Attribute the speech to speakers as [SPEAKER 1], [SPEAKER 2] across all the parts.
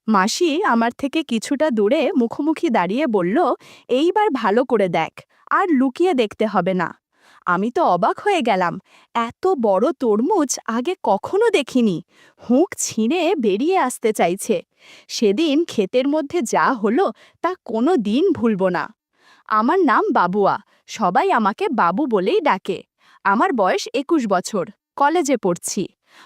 [SPEAKER 1] মাসি আমার থেকে কিছুটা দূরে মুখোমুখি দাঁড়িয়ে বলল, এইবার ভালো করে দেখ, আর লুকিয়ে দেখতে হবে না। আমি তো অবাক হয়ে গেলাম। এত বড় তরমুজ আগে কখনো দেখিনি। হুঁক ছিঁড়ে বেরিয়ে আসতে চাইছে। সেদিন ক্ষেতের মধ্যে যা হলো তা কোনো দিন ভুলব না। আমার নাম বাবুয়া। সবাই আমাকে বাবু বলেই ডাকে। আমার বয়স ২১ বছর। কলেজে পড়ছি।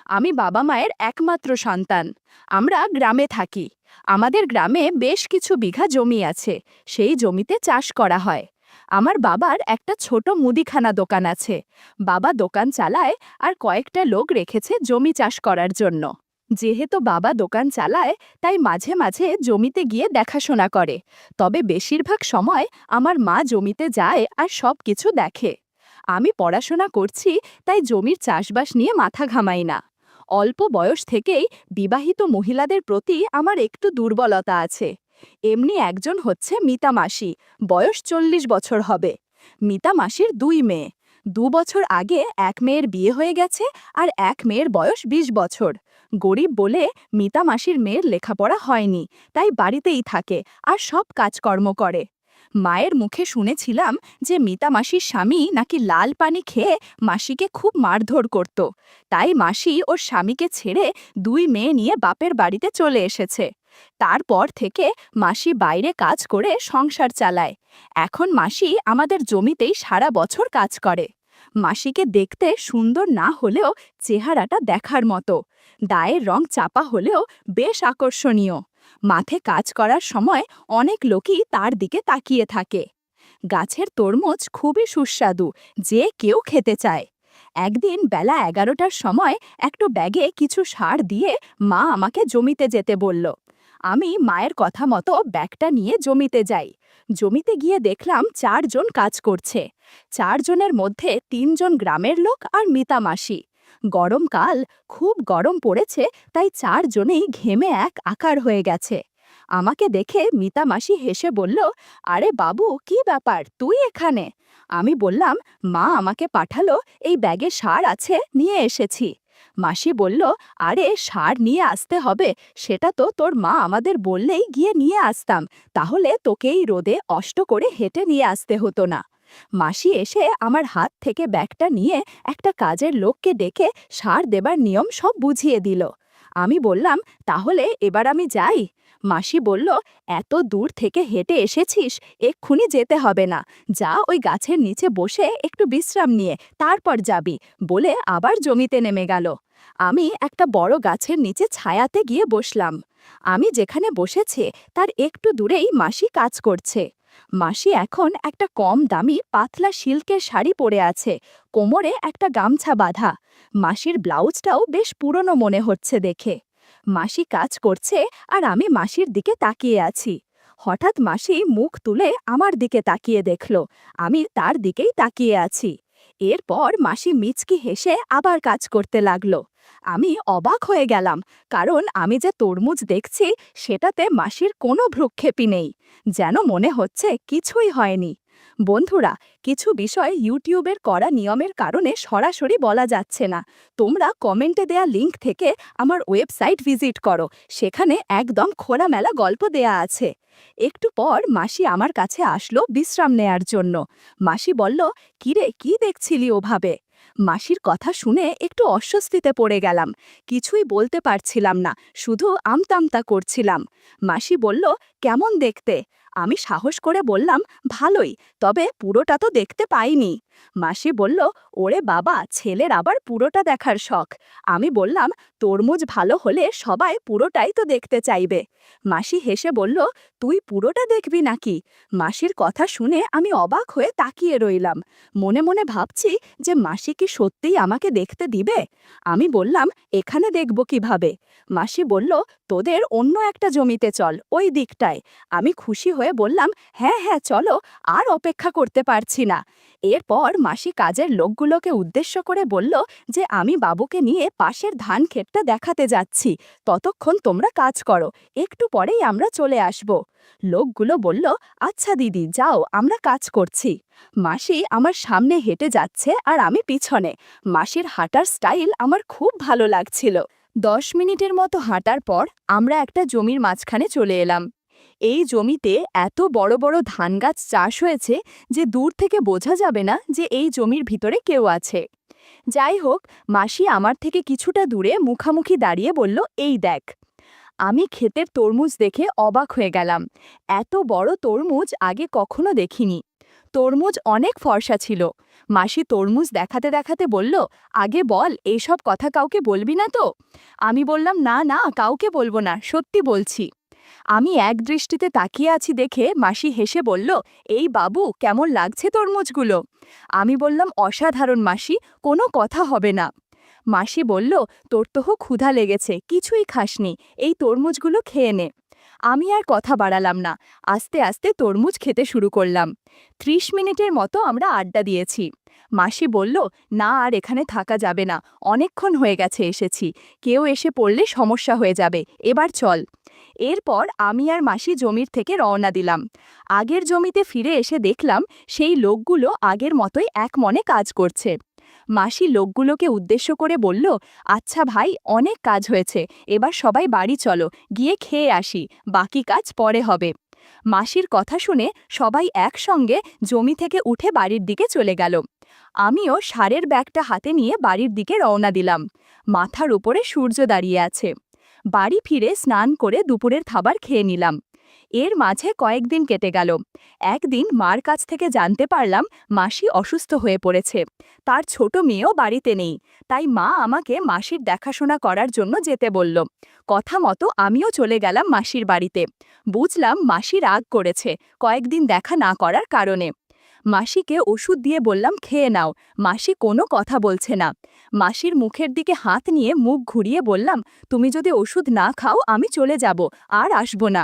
[SPEAKER 1] আমি বাবা মায়ের একমাত্র সন্তান। আমরা গ্রামে থাকি। আমাদের গ্রামে বেশ কিছু বিঘা জমি আছে। সেই জমিতে চাষ করা হয়। আমার বাবার একটা ছোট মুদিখানা দোকান আছে। বাবা দোকান চালায় আর কয়েকটা লোক রেখেছে জমি চাষ করার জন্য। যেহেতু বাবা দোকান চালায়, তাই মাঝে মাঝে জমিতে গিয়ে দেখাশোনা করে। তবে বেশিরভাগ সময় আমার মা জমিতে যায় আর সব কিছু দেখে। আমি পড়াশোনা করছি, তাই জমির চাষবাস নিয়ে মাথা ঘামাই না। অল্প বয়স থেকেই বিবাহিত মহিলাদের প্রতি আমার একটু দুর্বলতা আছে। এমনি একজন হচ্ছে মিতা মাসি, বয়স ৪০ বছর হবে। মিতা মাসির ২ মেয়ে। ২ বছর আগে এক মেয়ের বিয়ে হয়ে গেছে, আর এক মেয়ের বয়স ২০ বছর। গরিব বলে মিতা মাসির মেয়ের লেখাপড়া হয়নি, তাই বাড়িতেই থাকে আর সব কাজকর্ম করে। মায়ের মুখে শুনেছিলাম যে মিতা মাসির স্বামী নাকি লাল পানি খেয়ে মাসিকে খুব মারধর করত। তাই মাসি ওর স্বামীকে ছেড়ে ২ মেয়ে নিয়ে বাপের বাড়িতে চলে এসেছে। তারপর থেকে মাসি বাইরে কাজ করে সংসার চালায়। এখন মাসি আমাদের জমিতেই সারা বছর কাজ করে। মাসিকে দেখতে সুন্দর না হলেও চেহারাটা দেখার মতো। গায়ের রং চাপা হলেও বেশ আকর্ষণীয়। মাঠে কাজ করার সময় অনেক লোকই তার দিকে তাকিয়ে থাকে। গাছের তরমুজ খুবই সুস্বাদু, যে কেউ খেতে চায়। একদিন বেলা ১১টার সময় একটা ব্যাগে কিছু সার দিয়ে মা আমাকে জমিতে যেতে বলল। আমি মায়ের কথা মতো ব্যাগটা নিয়ে জমিতে যাই। জমিতে গিয়ে দেখলাম ৪ জন কাজ করছে। ৪ জনের মধ্যে ৩ জন গ্রামের লোক আর মিতা মাসি। গরমকাল, খুব গরম পড়েছে, তাই ৪ জনেই ঘেমে এক আকার হয়ে গেছে। আমাকে দেখে মিতা মাসি হেসে বলল, আরে বাবু, কি ব্যাপার, তুই এখানে? আমি বললাম, মা আমাকে পাঠালো, এই ব্যাগে সার আছে, নিয়ে এসেছি। মাসি বলল, আরে সার নিয়ে আসতে হবে, সেটা তো তোর মা আমাদের বললেই গিয়ে নিয়ে আসতাম, তাহলে তোকে এই রোদে কষ্ট করে হেঁটে নিয়ে আসতে হতো না। মাসি এসে আমার হাত থেকে ব্যাগটা নিয়ে একটা কাজের লোককে ডেকে সার দেবার নিয়ম সব বুঝিয়ে দিল। আমি বললাম, তাহলে এবার আমি যাই? মাসি বলল, এত দূর থেকে হেঁটে এসেছিস, এক্ষুনি যেতে হবে না। যা ওই গাছের নিচে বসে একটু বিশ্রাম নিয়ে তারপর যাবি, বলে আবার জমিতে নেমে গেল। আমি একটা বড় গাছের নিচে ছায়াতে গিয়ে বসলাম। আমি যেখানে বসেছি তার একটু দূরেই মাসি কাজ করছে। মাসি এখন একটা কম দামি পাতলা সিল্কের শাড়ি পরে আছে, কোমরে একটা গামছা বাঁধা। মাসির ব্লাউজটাও বেশ পুরনো মনে হচ্ছে দেখে। মাসি কাজ করছে আর আমি মাসির দিকে তাকিয়ে আছি। হঠাৎ মাসি মুখ তুলে আমার দিকে তাকিয়ে দেখল। আমি তার দিকেই তাকিয়ে আছি। এরপর মাসি মিচকি হেসে আবার কাজ করতে লাগলো। আমি অবাক হয়ে গেলাম, কারণ আমি যে তরমুজ দেখছি সেটাতে মাসির কোনো ভ্রুক্ষেপই নেই। যেন মনে হচ্ছে কিছুই হয়নি। বন্ধুরা, কিছু বিষয় ইউটিউবের করা নিয়মের কারণে সরাসরি বলা যাচ্ছে না। তোমরা কমেন্টে দেয়া লিংক থেকে আমার ওয়েবসাইট ভিজিট করো, সেখানে একদম খোলামেলা গল্প দেয়া আছে। একটু পর মাসি আমার কাছে আসলো বিশ্রাম নেয়ার জন্য। মাসি বলল, কিরে, কি দেখছিলি ওভাবে? মাসির কথা শুনে একটু অস্বস্তিতে পড়ে গেলাম। কিছুই বলতে পারছিলাম না, শুধু আমতামতা করছিলাম। মাসি বলল, কেমন দেখতে? আমি সাহস করে বললাম, ভালোই, তবে পুরোটা তো দেখতে পাইনি। মাসি বলল, ওরে বাবা, ছেলের আবার পুরোটা দেখার শখ। আমি বললাম, তরমুজ ভালো হলে সবাই পুরোটাই তো দেখতে চাইবে। মাসি হেসে বলল, তুই পুরোটা দেখবি নাকি? মাসির কথা শুনে আমি অবাক হয়ে তাকিয়ে রইলাম। মনে মনে ভাবছি যে মাসি কি সত্যিই আমাকে দেখতে দিবে? আমি বললাম, এখানে দেখব কিভাবে? মাসি বলল, তোদের অন্য একটা জমিতে চল, ওই দিকটায়। আমি খুশি হয়ে বললাম, হ্যাঁ হ্যাঁ চলো, আর অপেক্ষা করতে পারছি না। এরপর মাসি কাজের লোকগুলোকে উদ্দেশ্য করে বলল যে আমি বাবুকে নিয়ে পাশের ধান ক্ষেতটা দেখাতে যাচ্ছি, ততক্ষণ তোমরা কাজ করো, একটু পরেই আমরা চলে আসব। লোকগুলো বলল, আচ্ছা দিদি, যাও, আমরা কাজ করছি। মাসি আমার সামনে হেঁটে যাচ্ছে আর আমি পিছনে। মাসির হাঁটার স্টাইল আমার খুব ভালো লাগছিল। 10 মিনিটের মতো হাঁটার পর আমরা একটা জমির মাঝখানে চলে এলাম। এই জমিতে এত বড় বড় ধান গাছ চাষ হয়েছে যে দূর থেকে বোঝা যাবে না যে এই জমির ভিতরে কেউ আছে। যাই হোক, মাসি আমার থেকে কিছুটা দূরে মুখামুখি দাঁড়িয়ে বলল, এই দেখ। আমি ক্ষেতের তরমুজ দেখে অবাক হয়ে গেলাম। এত বড় তরমুজ আগে কখনো দেখিনি। তরমুজ অনেক ফর্সা ছিল। মাসি তরমুজ দেখাতে দেখাতে বলল, আগে বল, এইসব কথা কাউকে বলবি না তো? আমি বললাম, না না, কাউকে বলবো না, সত্যি বলছি। আমি এক দৃষ্টিতে তাকিয়ে আছি দেখে মাসি হেসে বলল, এই বাবু, কেমন লাগছে তরমুজগুলো? আমি বললাম, অসাধারণ মাসি, কোনো কথা হবে না। মাসি বলল, তোর তো ক্ষুধা লেগেছে, কিছুই খাসনি, এই তরমুজগুলো খেয়ে নে। আমি আর কথা বাড়ালাম না, আস্তে আস্তে তরমুজ খেতে শুরু করলাম। 30 মিনিটের মতো আমরা আড্ডা দিয়েছি। মাসি বলল, না আর এখানে থাকা যাবে না, অনেকক্ষণ হয়ে গেছে এসেছি, কেউ এসে পড়লে সমস্যা হয়ে যাবে, এবার চল। এরপর আমি আর মাসি জমির থেকে রওনা দিলাম। আগের জমিতে ফিরে এসে দেখলাম সেই লোকগুলো আগের মতোই এক মনে কাজ করছে। মাসি লোকগুলোকে উদ্দেশ্য করে বলল, আচ্ছা ভাই, অনেক কাজ হয়েছে, এবার সবাই বাড়ি চলো, গিয়ে খেয়ে আসি, বাকি কাজ পরে হবে। মাসির কথা শুনে সবাই একসঙ্গে জমি থেকে উঠে বাড়ির দিকে চলে গেল। আমিও সারের ব্যাগটা হাতে নিয়ে বাড়ির দিকে রওনা দিলাম। মাথার উপরে সূর্য দাঁড়িয়ে আছে। বাড়ি ফিরে স্নান করে দুপুরের খাবার খেয়ে নিলাম। এর মাঝে কয়েকদিন কেটে গেল। একদিন মার কাছ থেকে জানতে পারলাম মাসি অসুস্থ হয়ে পড়েছে। তার ছোট মেয়েও বাড়িতে নেই, তাই মা আমাকে মাসির দেখাশোনা করার জন্য যেতে বলল। কথা মতো আমিও চলে গেলাম মাসির বাড়িতে। বুঝলাম মাসি রাগ করেছে কয়েকদিন দেখা না করার কারণে। মাসিকে ওষুধ দিয়ে বললাম, খেয়ে নাও। মাসি কোনো কথা বলছে না। মাসির মুখের দিকে হাত নিয়ে মুখ ঘুরিয়ে বললাম, তুমি যদি ওষুধ না খাও আমি চলে যাব, আর আসব না।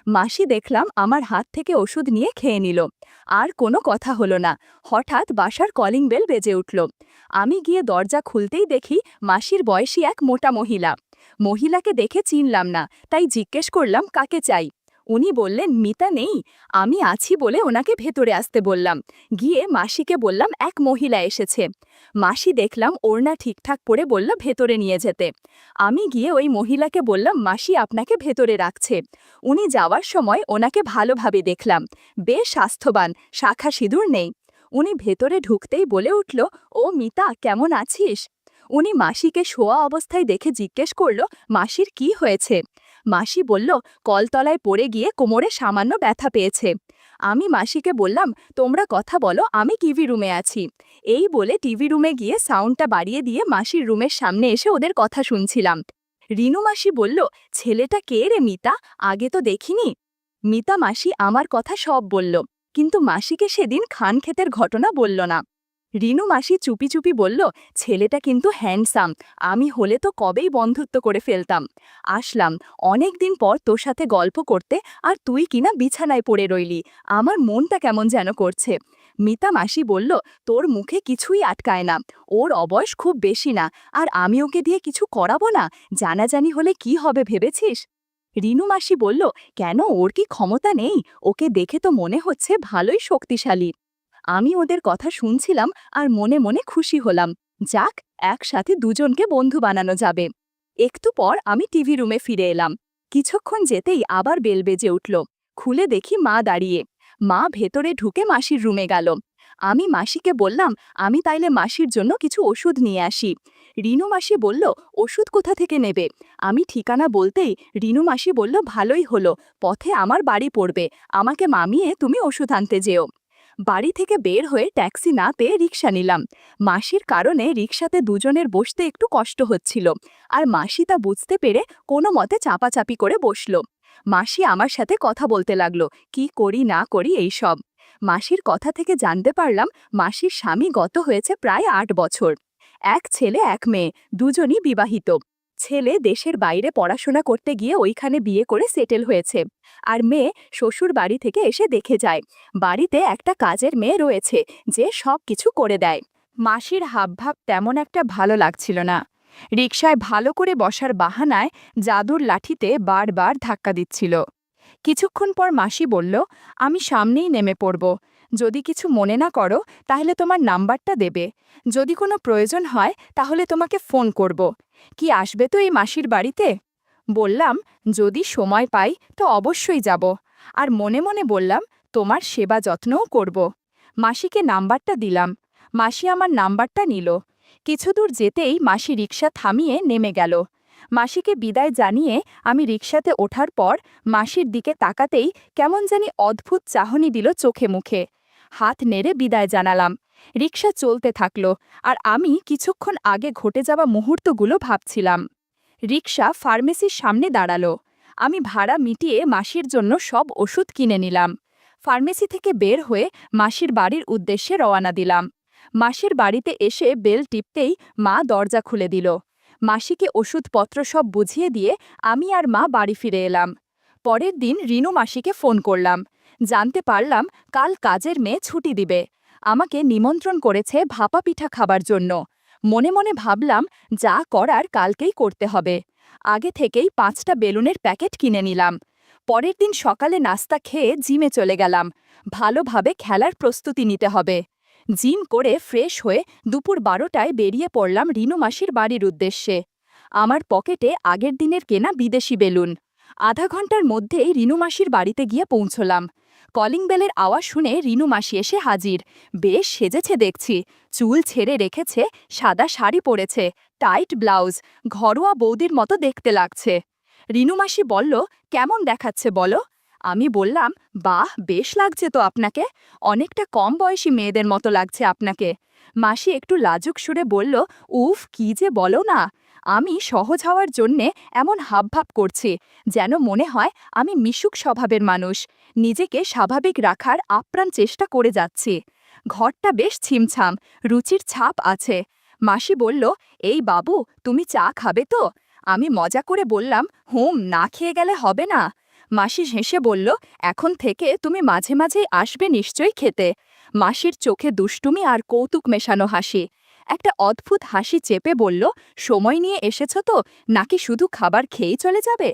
[SPEAKER 1] মাসি দেখলাম আমার হাত থেকে ওষুধ নিয়ে খেয়ে নিল। আর কোনো কথা হলো না। হঠাৎ বাসার কলিং বেল বেজে উঠল। আমি গিয়ে দরজা খুলতেই দেখি মাসির বয়সী এক মোটা মহিলা। মহিলাকে দেখে চিনলাম না, তাই জিজ্ঞেস করলাম, কাকে চাই? উনি বললেন, মিতা নেই? আমি আছি বলে ওনাকে ভেতরে আসতে বললাম। গিয়ে মাসিকে বললাম, এক মহিলা এসেছে। মাসি দেখলাম ওড়না ঠিকঠাক পরে বলল ভেতরে নিয়ে যেতে। আমি গিয়ে ওই মহিলাকে বললাম, মাসি আপনাকে ভেতরে রাখছে। উনি যাওয়ার সময় ওনাকে ভালোভাবে দেখলাম, বেশ স্বাস্থ্যবান, শাখা সিঁদুর নেই। উনি ভেতরে ঢুকতেই বলে উঠল, ও মিতা, কেমন আছিস? উনি মাসিকে শোয়া অবস্থায় দেখে জিজ্ঞেস করল, মাসির কি হয়েছে? মাসি বলল, কলতলায় পড়ে গিয়ে কোমরে সামান্য ব্যথা পেয়েছে। আমি মাসিকে বললাম, তোমরা কথা বলো, আমি টিভি রুমে আছি। এই বলে টিভি রুমে গিয়ে সাউন্ডটা বাড়িয়ে দিয়ে মাসির রুমের সামনে এসে ওদের কথা শুনছিলাম। রিনু মাসি বলল, ছেলেটা কে রে মিতা, আগে তো দেখিনি। মিতা মাসি আমার কথা সব বলল, কিন্তু মাসিকে সেদিন খান ক্ষেতের ঘটনা বলল না। রিনু মাসি চুপি চুপি বলল, ছেলেটা কিন্তু হ্যান্ডসাম, আমি হলে তো কবেই বন্ধুত্ব করে ফেলতাম। আসলাম অনেক দিন পর তোর সাথে গল্প করতে, আর তুই কিনা বিছানায় পড়ে রইলি, আমার মনটা কেমন যেন করছে। মিতা মাসি বলল, তোর মুখে কিছুই আটকায় না, ওর অবয়স খুব বেশি না, আর আমি ওকে দিয়ে কিছু করাবো না, জানাজানি হলে কি হবে ভেবেছিস? রিনু মাসি বলল, কেন, ওর কি ক্ষমতা নেই? ওকে দেখে তো মনে হচ্ছে ভালোই শক্তিশালী। আমি ওদের কথা শুনছিলাম আর মনে মনে খুশি হলাম। যাক, একসাথে দুজনকে বন্ধু বানানো যাবে। একটু পর আমি টিভি রুমে ফিরে এলাম। কিছুক্ষণ যেতেই আবার বেল বেজে উঠল। খুলে দেখি মা দাঁড়িয়ে। মা ভেতরে ঢুকে মাসির রুমে গেল। আমি মাসিকে বললাম, আমি তাইলে মাসির জন্য কিছু ওষুধ নিয়ে আসি। রিনু মাসি বলল, ওষুধ কোথা থেকে নেবে? আমি ঠিকানা বলতেই রিনু মাসি বলল, ভালোই হলো, পথে আমার বাড়ি পড়বে, আমাকে মামিয়ে তুমি ওষুধ আনতে যেও। বাড়ি থেকে বের হয়ে ট্যাক্সি না পেয়ে রিকশা নিলাম। মাসির কারণে রিকশাতে দুজনের বসতে একটু কষ্ট হচ্ছিল, আর মাসি তা বুঝতে পেরে কোনো মতে চাপাচাপি করে বসল। মাসি আমার সাথে কথা বলতে লাগলো, কি করি না করি এইসব। মাসির কথা থেকে জানতে পারলাম মাসির স্বামী গত হয়েছে প্রায় 8 বছর। এক ছেলে এক মেয়ে, দুজনই বিবাহিত। ছেলে দেশের বাইরে পড়াশোনা করতে গিয়ে ওইখানে বিয়ে করে সেটেল হয়েছে, আর মেয়ে শ্বশুর বাড়ি থেকে এসে দেখে যায় বাড়িতে একটা কাজের মেয়ে রয়েছে যে সব কিছু করে দেয়। মাসির হাবভাব তেমন একটা ভালো লাগছিল না। রিকশায় ভালো করে বসার বাহানায় জাদুর লাঠিতে বারবার ধাক্কা দিচ্ছিল। কিছুক্ষণ পর মাসি বলল, আমি সামনেই নেমে পড়ব, যদি কিছু মনে না করো তাহলে তোমার নাম্বারটা দেবে, যদি কোনো প্রয়োজন হয় তাহলে তোমাকে ফোন করব। কি আসবে তো এই মাসির বাড়িতে? বললাম, যদি সময় পাই তো অবশ্যই যাব। আর মনে মনে বললাম, তোমার সেবা যত্নও করব। মাসিকে নাম্বারটা দিলাম। মাসি আমার নাম্বারটা নিল। কিছু দূর যেতেই মাসি রিকশা থামিয়ে নেমে গেল। মাসিকে বিদায় জানিয়ে আমি রিকশাতে ওঠার পর মাসির দিকে তাকাতেই কেমন জানি অদ্ভুত চাহনি দিল চোখে মুখে। হাত নেড়ে বিদায় জানালাম। রিকশা চলতে থাকলো, আর আমি কিছুক্ষণ আগে ঘটে যাওয়া মুহূর্তগুলো ভাবছিলাম। রিকশা ফার্মেসির সামনে দাঁড়ালো। আমি ভাড়া মিটিয়ে মাসির জন্য সব ওষুধ কিনে নিলাম। ফার্মেসি থেকে বের হয়ে মাসির বাড়ির উদ্দেশ্যে রওনা দিলাম। মাসির বাড়িতে এসে বেল টিপতেই মা দরজা খুলে দিল। মাসিকে ওষুধপত্র সব বুঝিয়ে দিয়ে আমি আর মা বাড়ি ফিরে এলাম। পরের দিন রিনু মাসিকে ফোন করলাম। জানতে পারলাম কাল কাজের মেয়ে ছুটি দিবে। আমাকে নিমন্ত্রণ করেছে ভাপা পিঠা খাবার জন্য। মনে মনে ভাবলাম, যা করার কালকেই করতে হবে। আগে থেকেই 5টা বেলুনের প্যাকেট কিনে নিলাম। পরের দিন সকালে নাস্তা খেয়ে জিমে চলে গেলাম। ভালোভাবে খেলার প্রস্তুতি নিতে হবে। জিম করে ফ্রেশ হয়ে দুপুর 12টায় বেরিয়ে পড়লাম রিনু মাসির বাড়ির উদ্দেশ্যে। আমার পকেটে আগের দিনের কেনা বিদেশি বেলুন। আধা ঘন্টার মধ্যেই রিনু মাসির বাড়িতে গিয়ে পৌঁছলাম। কলিং বেলের আওয়াজ শুনে রিনু মাসি এসে হাজির। বেশ সেজেছে দেখছি। চুল ছেড়ে রেখেছে, সাদা শাড়ি পরেছে, টাইট ব্লাউজ, ঘরোয়া বৌদির মতো দেখতে লাগছে। রিনু মাসি বলল, কেমন দেখাচ্ছে বলো? আমি বললাম, বাহ, বেশ লাগছে তো আপনাকে। অনেকটা কম বয়সী মেয়েদের মতো লাগছে আপনাকে। মাসি একটু লাজুক সুরে বলল, উফ, কি যে বলো না। আমি সহজ হওয়ার জন্যে এমন হাবভাব করছি, যেন মনে হয় আমি মিশুক স্বভাবের মানুষ। নিজেকে স্বাভাবিক রাখার আপ্রাণ চেষ্টা করে যাচ্ছি। ঘরটা বেশ ছিমছাম, রুচির ছাপ আছে। মাসি বলল, এই বাবু, তুমি চা খাবে তো? আমি মজা করে বললাম, না খেয়ে গেলে হবে না। মাসি হেসে বলল, এখন থেকে তুমি মাঝে মাঝেই আসবে নিশ্চয়ই খেতে। মাসির চোখে দুষ্টুমি আর কৌতুক মেশানো হাসি। একটা অদ্ভুত হাসি চেপে বলল, সময় নিয়ে এসেছ তো, নাকি শুধু খাবার খেয়েই চলে যাবে?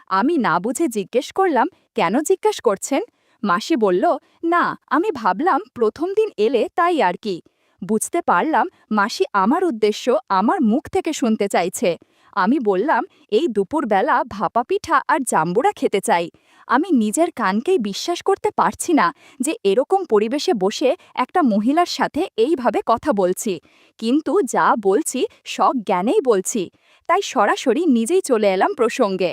[SPEAKER 1] আমি না বুঝে জিজ্ঞেস করলাম, কেন জিজ্ঞেস করছেন? মাসি বলল, না, আমি ভাবলাম প্রথম দিন এলে তাই আর কি। বুঝতে পারলাম মাসি আমার উদ্দেশ্য আমার মুখ থেকে শুনতে চাইছে। আমি বললাম, এই দুপুরবেলা ভাপা পিঠা আর জাম্বুরা খেতে চাই। আমি নিজের কানকেই বিশ্বাস করতে পারছি না যে এরকম পরিবেশে বসে একটা মহিলার সাথে এইভাবে কথা বলছি। কিন্তু যা বলছি জ্ঞানেই বলছি। তাই সরাসরি নিজেই চলে এলাম প্রসঙ্গে।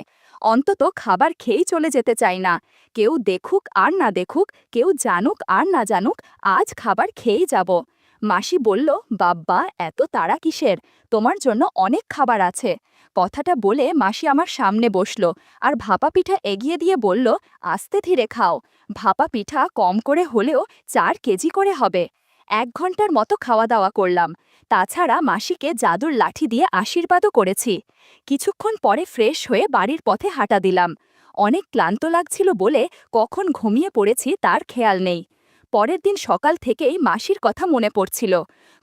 [SPEAKER 1] অন্তত খাবার খেয়েই চলে যেতে চাই না। কেউ দেখুক আর না দেখুক, কেউ জানুক আর না জানুক, আজ খাবার খেয়েই যাব। মাসি বলল, বাব্বা, এত তাড়া কিসের? তোমার জন্য অনেক খাবার আছে। কথাটা বলে মাসি আমার সামনে বসল আর ভাপা পিঠা এগিয়ে দিয়ে বলল, আস্তে ধীরে খাও। ভাপা পিঠা কম করে হলেও 4 কেজি করে হবে। 1 ঘন্টার মতো খাওয়া দাওয়া করলাম। তাছাড়া মাসিকে জাদুর লাঠি দিয়ে আশীর্বাদও করেছি। কিছুক্ষণ পরে ফ্রেশ হয়ে বাড়ির পথে হাঁটা দিলাম। অনেক ক্লান্ত লাগছিল বলে কখন ঘুমিয়ে পড়েছি তার খেয়াল নেই। পরের দিন সকাল থেকেই মাসির কথা মনে পড়ছিল।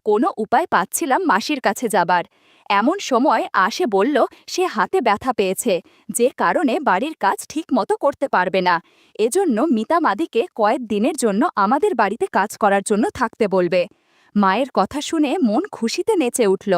[SPEAKER 1] কোনো উপায় পাচ্ছিলাম মাসির কাছে যাবার। এমন সময় আসে বলল, সে হাতে ব্যথা পেয়েছে, যে কারণে বাড়ির কাজ ঠিক মতো করতে পারবে না। এজন্য মিতা মাদিকে কয়েক দিনের জন্য আমাদের বাড়িতে কাজ করার জন্য থাকতে বলবে। মায়ের কথা শুনে মন খুশিতে নেচে উঠল।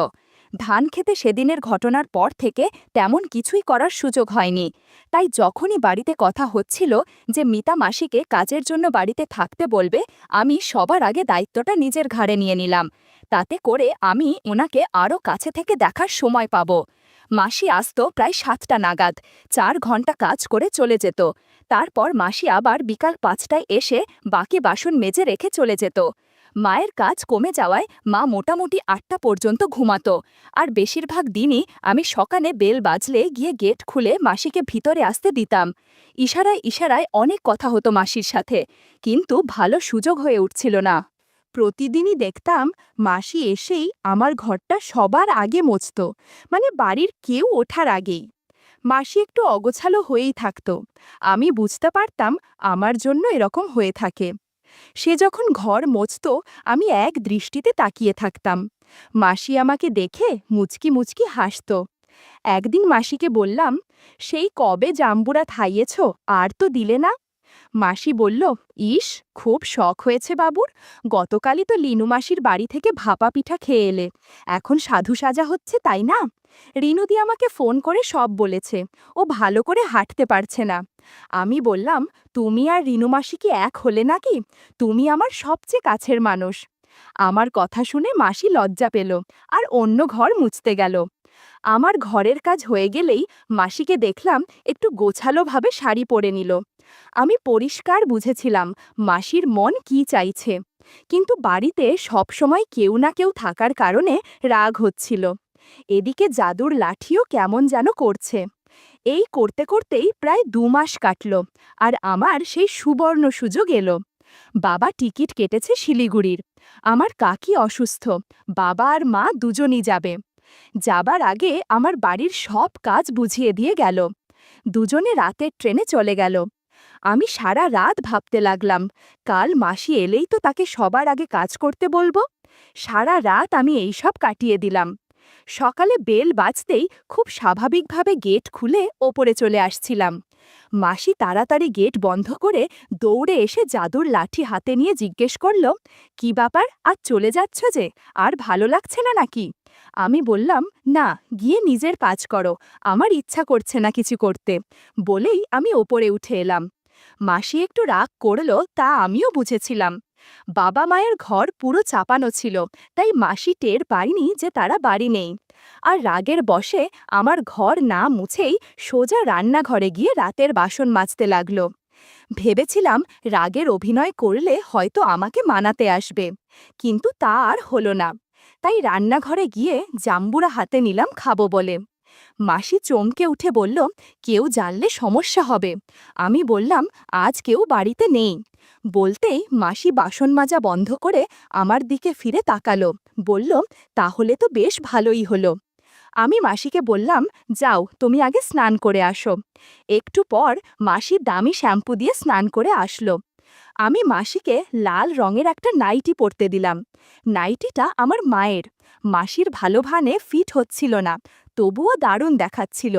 [SPEAKER 1] ধান খেতে সেদিনের ঘটনার পর থেকে তেমন কিছুই করার সুযোগ হয়নি। তাই যখনই বাড়িতে কথা হচ্ছিল যে মিতা মাসিকে কাজের জন্য বাড়িতে থাকতে বলবে, আমি সবার আগে দায়িত্বটা নিজের ঘাড়ে নিয়ে নিলাম। তাতে করে আমি ওনাকে আরও কাছে থেকে দেখার সময় পাব। মাসি আসত প্রায় 7টা নাগাদ। 4 ঘন্টা কাজ করে চলে যেত। তারপর মাসি আবার বিকাল 5টায় এসে বাকি বাসন মেজে রেখে চলে যেত। মায়ের কাজ কমে যাওয়ায় মা মোটামুটি 8টা পর্যন্ত ঘুমাতো। আর বেশিরভাগ দিনই আমি সকালে বেল বাজলে গিয়ে গেট খুলে মাসিকে ভিতরে আসতে দিতাম। ইশারায় ইশারায় অনেক কথা হতো মাসির সাথে, কিন্তু ভালো সুযোগ হয়ে উঠছিল না। প্রতিদিনই দেখতাম মাসি এসেই আমার ঘরটা সবার আগে মুছত, মানে বাড়ির কেউ ওঠার আগেই। মাসি একটু অগোছালো হয়েই থাকত। আমি বুঝতে পারতাম আমার জন্য এরকম হয়ে থাকে। সে যখন ঘর মুছত, আমি এক দৃষ্টিতে তাকিয়ে থাকতাম। মাসি আমাকে দেখে মুচকি মুচকি হাসত। একদিন মাসিকে বললাম, সেই কবে জাম্বুরা খাইয়েছ, আর তো দিলে না। মাসি বলল, ইস, খুব শখ হয়েছে বাবুর। গতকালই তো লিনু মাসির বাড়ি থেকে ভাপা পিঠা খেয়ে এলে, এখন সাধু সাজা হচ্ছে, তাই না? রিনুদি আমাকে ফোন করে সব বলেছে। ও ভালো করে হাঁটতে পারছে না। আমি বললাম, তুমি আর রিনু মাসি কি এক হলে নাকি? তুমি আমার সবচেয়ে কাছের মানুষ। আমার কথা শুনে মাসি লজ্জা পেল আর অন্য ঘর মুছতে গেল। আমার ঘরের কাজ হয়ে গেলেই মাসিকে দেখলাম একটু গোছালোভাবে শাড়ি পরে নিল। আমি পরিষ্কার বুঝেছিলাম মাসির মন কি চাইছে, কিন্তু বাড়িতে সবসময় কেউ না কেউ থাকার কারণে রাগ হচ্ছিল। এদিকে জাদুর লাঠিও কেমন যেন করছে। এই করতে করতেই প্রায় 2 মাস কাটল, আর আমার সেই সুবর্ণ সুযোগ এলো। বাবা টিকিট কেটেছে শিলিগুড়ির। আমার কাকি অসুস্থ, বাবা আর মা দুজনই যাবে। যাবার আগে আমার বাড়ির সব কাজ বুঝিয়ে দিয়ে গেল। দুজনে রাতের ট্রেনে চলে গেল। আমি সারা রাত ভাবতে লাগলাম, কাল মাসি এলেই তো তাকে সবার আগে কাজ করতে বলবো। সারা রাত আমি এইসব কাটিয়ে দিলাম। সকালে বেল বাজতেই খুব স্বাভাবিকভাবে গেট খুলে ওপরে চলে আসছিলাম। মাসি তাড়াতাড়ি গেট বন্ধ করে দৌড়ে এসে জাদুর লাঠি হাতে নিয়ে জিজ্ঞেস করল, কি ব্যাপার, আজ চলে যাচ্ছ যে? আর ভালো লাগছে না নাকি? আমি বললাম, না, গিয়ে নিজের কাজ করো, আমার ইচ্ছা করছে না কিছু করতে। বলেই আমি ওপরে উঠে এলাম। মাসি একটু রাগ করল, তা আমিও বুঝেছিলাম। বাবা মায়ের ঘর পুরো চাপানো ছিল, তাই মাসি টের পায়নি যে তারা বাড়ি নেই। আর রাগের বশে আমার ঘর না মুছেই সোজা রান্নাঘরে গিয়ে রাতের বাসন মাজতে লাগলো। ভেবেছিলাম রাগের অভিনয় করলে হয়তো আমাকে মানাতে আসবে, কিন্তু তা আর হলো না। তাই রান্নাঘরে গিয়ে জাম্বুরা হাতে নিলাম খাবো বলে। মাসি চমকে উঠে বলল, কেউ জানলে সমস্যা হবে। আমি বললাম, আজ কেউ বাড়িতে নেই। বলতেই মাসি বাসন মাজা বন্ধ করে আমার দিকে ফিরে তাকালো, বলল, তাহলে তো বেশ ভালোই হলো। আমি মাসিকে বললাম, যাও, তুমি আগে স্নান করে আসো। একটু পর মাসি দামি শ্যাম্পু দিয়ে স্নান করে আসলো। আমি মাসিকে লাল রঙের একটা নাইটি পরতে দিলাম। নাইটিটা আমার মায়ের। মাসির ভালো ভানে ফিট হচ্ছিল না, তবুও দারুণ দেখাচ্ছিল।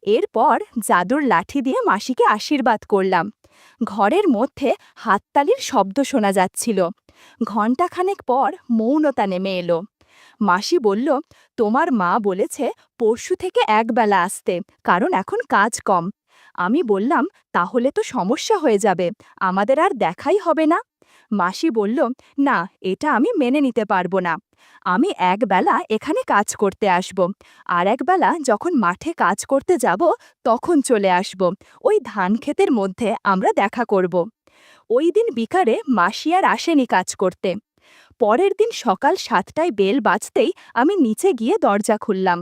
[SPEAKER 1] এরপর জাদুর লাঠি দিয়ে মাসিকে আশীর্বাদ করলাম। ঘরের মধ্যে হাততালির শব্দ শোনা যাচ্ছিল। ঘণ্টাখানেক পর মৌনতা নেমে এলো। মাসি বলল, তোমার মা বলেছে পরশু থেকে একবেলা আসতে, কারণ এখন কাজ কম। আমি বললাম, তাহলে তো সমস্যা হয়ে যাবে, আমাদের আর দেখাই হবে না। মাসি বলল, না, এটা আমি মেনে নিতে পারবো না। আমি একবেলা এখানে কাজ করতে আসব, আর একবেলা যখন মাঠে কাজ করতে যাব তখন চলে আসব। ওই ধান ক্ষেতের মধ্যে আমরা দেখা করব। ওই দিন বিকারে মাসি আর আসেনি কাজ করতে। পরের দিন সকাল 7টায় বেল বাজতেই আমি নিচে গিয়ে দরজা খুললাম।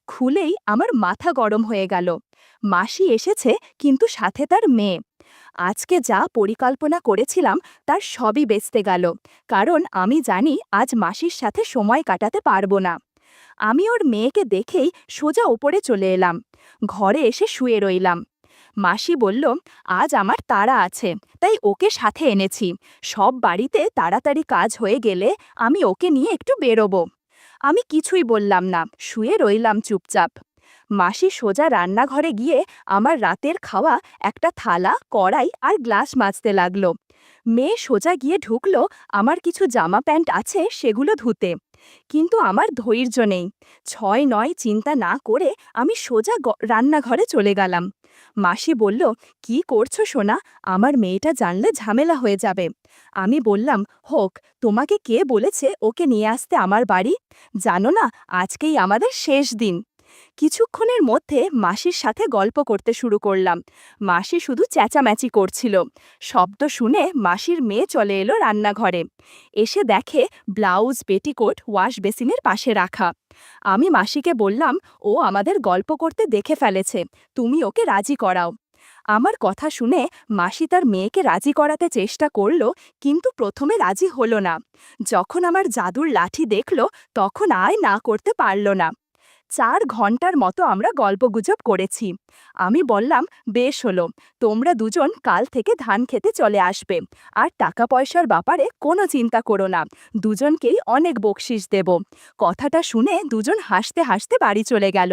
[SPEAKER 1] খুলেই আমার মাথা গরম হয়ে গেল। মাসি এসেছে, কিন্তু সাথে তার মেয়ে। আজকে যা পরিকল্পনা করেছিলাম তার সবই বেচতে গেল, কারণ আমি জানি আজ মাসির সাথে সময় কাটাতে পারবো না। আমি ওর মেয়েকে দেখেই সোজা ওপরে চলে এলাম। ঘরে এসে শুয়ে রইলাম। মাসি বলল, আজ আমার তাড়া আছে, তাই ওকে সাথে এনেছি। সব বাড়িতে তাড়াতাড়ি কাজ হয়ে গেলে আমি ওকে নিয়ে একটু বেরোবো। আমি কিছুই বললাম না, শুয়ে রইলাম চুপচাপ। মাসি সোজা রান্নাঘরে গিয়ে আমার রাতের খাওয়া একটা থালা, কড়াই আর গ্লাস মাজতে লাগলো। মেয়ে সোজা গিয়ে ঢুকলো আমার কিছু জামা প্যান্ট আছে সেগুলো ধুতে। কিন্তু আমার ধৈর্য নেই। 6-9 চিন্তা না করে আমি সোজা রান্নাঘরে চলে গেলাম। মাসি বলল, কি করছো সোনা? আমার মেয়েটা জানলে ঝামেলা হয়ে যাবে। আমি বললাম, হোক, তোমাকে কে বলেছে ওকে নিয়ে আসতে আমার বাড়ি? জানো না, আজকেই আমাদের শেষ দিন। কিছুক্ষণের মধ্যে মাসির সাথে গল্প করতে শুরু করলাম। মাসি শুধু চেঁচামেচি করছিল। শব্দ শুনে মাসির মেয়ে চলে এলো রান্নাঘরে। এসে দেখে ব্লাউজ, পেটিকোট ওয়াশ বেসিনের পাশে রাখা। আমি মাসিকে বললাম, ও আমাদের গল্প করতে দেখে ফেলেছে, তুমি ওকে রাজি করাও। আমার কথা শুনে মাসি তার মেয়েকে রাজি করাতে চেষ্টা করল, কিন্তু প্রথমে রাজি হলো না। যখন আমার জাদুর লাঠি দেখল, তখন আর না করতে পারল না। 4 ঘন্টার মতো আমরা গল্পগুজব করেছি। আমি বললাম, বেশ হলো, তোমরা দুজন কাল থেকে ধান খেতে চলে আসবে, আর টাকা পয়সার ব্যাপারে কোনো চিন্তা করো না, দুজনকেই অনেক বকশিস দেব। কথাটা শুনে দুজন হাসতে হাসতে বাড়ি চলে গেল।